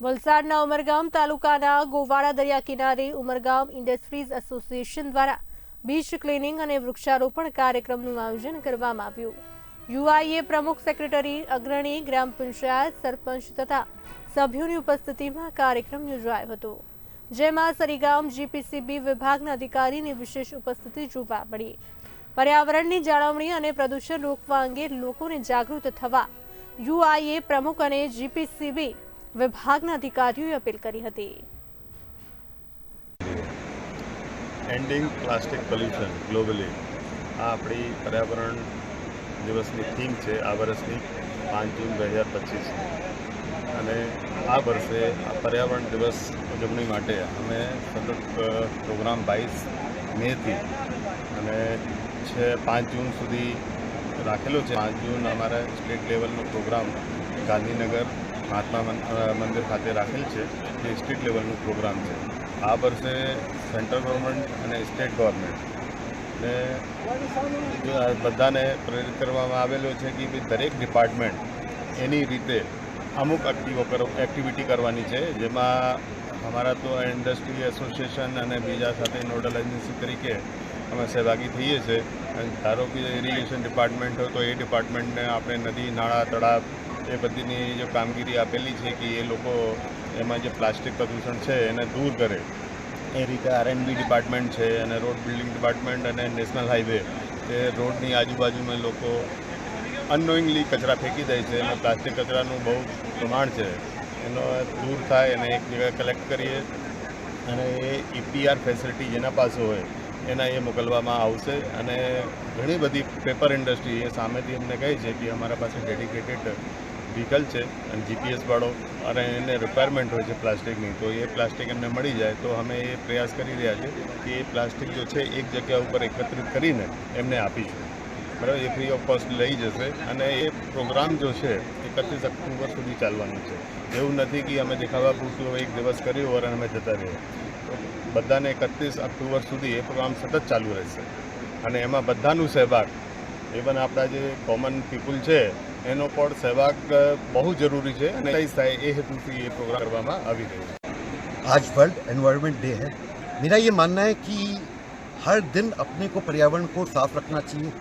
વલસાડના ઉમરગામ તાલુકાના ગોવાડા દરિયા કિનારે ઉમરગામ ઇન્ડસ્ટ્રીઝ એસોસિએશન દ્વારા બીચ ક્લીનિંગ અને વૃક્ષારોપણ કાર્યક્રમનું આયોજન કરવામાં આવ્યું। યુઆઈએ પ્રમુખ સેક્રેટરી, અગ્રણી, ગ્રામ પંચાયત સરપંચ તથા સભ્યોની ઉપસ્થિતિમાં કાર્યક્રમ યોજાયો હતો, જેમાં સરીગામ જીપીસીબી વિભાગના અધિકારીની વિશેષ ઉપસ્થિતિ જોવા મળી। પર્યાવરણની જાળવણી અને પ્રદૂષણ રોકવા અંગે લોકોને જાગૃત થવા યુઆઈએ પ્રમુખ અને જીપીસીબી વિભાગના અધિકારીઓએ અપીલ કરી હતી। એન્ડિંગ પ્લાસ્ટિક પોલ્યુશન ગ્લોબલી આ આપણી પર્યાવરણ દિવસની થીમ છે આ વર્ષની 5 જૂન 2025 અને આ વર્ષે આ પર્યાવરણ દિવસ ઉજવણી માટે અમે સતત પ્રોગ્રામ 22 મેથી અને 5 જૂન સુધી રાખેલો છે। 5 જૂન અમારા સ્ટેટ લેવલનો પ્રોગ્રામ ગાંધીનગર મહાત્મા મંદિર ખાતે રાખેલ છે, જે સ્ટેટ લેવલનો પ્રોગ્રામ છે। આ વર્ષે સેન્ટ્રલ ગવર્મેન્ટ અને સ્ટેટ ગવર્મેન્ટને બધાને પ્રેરિત કરવામાં આવેલો છે કે દરેક ડિપાર્ટમેન્ટ એની રીતે અમુક એક્ટિવિટી કરવાની છે, જેમાં અમારા તો ઇન્ડસ્ટ્રી એસોસિએશન અને બીજા સાથે નોડલ એજન્સી તરીકે અમે સહભાગી થઈએ છીએ। ધારો કે ઇરિગેશન ડિપાર્ટમેન્ટ હોય તો એ ડિપાર્ટમેન્ટને આપણે નદી, નાળા, તળાવ એ બધીની જે કામગીરી આપેલી છે કે એ લોકો એમાં જે પ્લાસ્ટિક પ્રદૂષણ છે એને દૂર કરે, એ રીતે આરએનબી ડિપાર્ટમેન્ટ છે અને રોડ બિલ્ડિંગ ડિપાર્ટમેન્ટ અને નેશનલ હાઈવે એ રોડની આજુબાજુમાં લોકો અનનોઈંગલી કચરા ફેંકી દે છે અને પ્લાસ્ટિક કચરાનું બહુ પ્રમાણ છે, એનો દૂર થાય અને એક જગ્યાએ કલેક્ટ કરીએ અને એ ઈપીઆર ફેસિલિટી જેના પાસે હોય એના એ મોકલવામાં આવશે। અને ઘણી બધી પેપર ઇન્ડસ્ટ્રી એ સામેથી અમને કહે છે કે અમારા પાસે ડેડિકેટેડ વ્હીકલ છે અને જીપીએસ વાળો અને એને રિક્વાયરમેન્ટ હોય છે પ્લાસ્ટિકની, તો એ પ્લાસ્ટિક એમને મળી જાય તો અમે એ પ્રયાસ કરી રહ્યા છીએ કે એ પ્લાસ્ટિક જો છે એક જગ્યા ઉપર એકત્રિત કરીને એમને આપીશું, બરાબર। એ ફ્રી ઓફ કોસ્ટ લઈ જશે અને એ પ્રોગ્રામ જો છે 31 ઓક્ટોબર સુધી ચાલવાનું છે। એવું નથી કે અમે દેખાવા પૂરતું એક દિવસ કર્યું અને અમે જતા રહીએ, બધાને 31 ઓક્ટોબર સુધી એ પ્રોગ્રામ સતત ચાલુ રહેશે અને એમાં બધાનું સહભાગ, ઇવન આપણા જે કોમન પીપલ છે એનો પણ સહભાગ બહુ જરૂરી છે અને થાય એ હેતુથી એ પ્રોગ્રામ કરવામાં આવી રહ્યો છે। आज वर्ल्ड एनवायरनमेंट डे है। मेरा ये मानना है कि हर दिन अपने को पर्यावरण को साफ रखना चाहिए,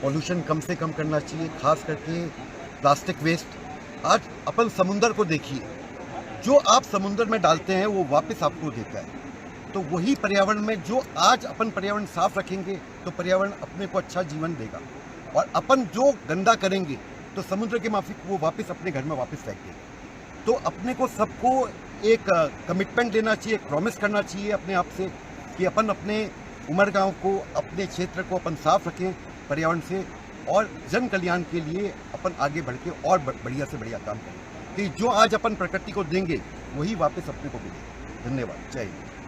पॉल्यूशन कम से कम करना चाहिए, खास करके प्लास्टिक वेस्ट। आज अपन समुंदर को देखिए, जो आप समुंदर में डालते हैं वो वापस आपको देता है, तो वही पर्यावरण में जो आज अपन पर्यावरण साफ रखेंगे तो पर्यावरण अपने को अच्छा जीवन देगा, और अपन जो गंदा करेंगे तो समुद्र के माफिक वो वापस अपने घर में वापस फेंक देगा। तो अपने को सबको एक कमिटमेंट लेना चाहिए, एक प्रॉमिस करना चाहिए अपने आप से कि अपन अपने उमरगांव को, अपने क्षेत्र को अपन साफ रखें पर्यावरण से, और जन कल्याण के लिए अपन आगे बढ़ के और बढ़िया से बढ़िया काम करें कि जो आज अपन प्रकृति को देंगे वही वापस अपने को मिलेगा। धन्यवाद। जय हिंद।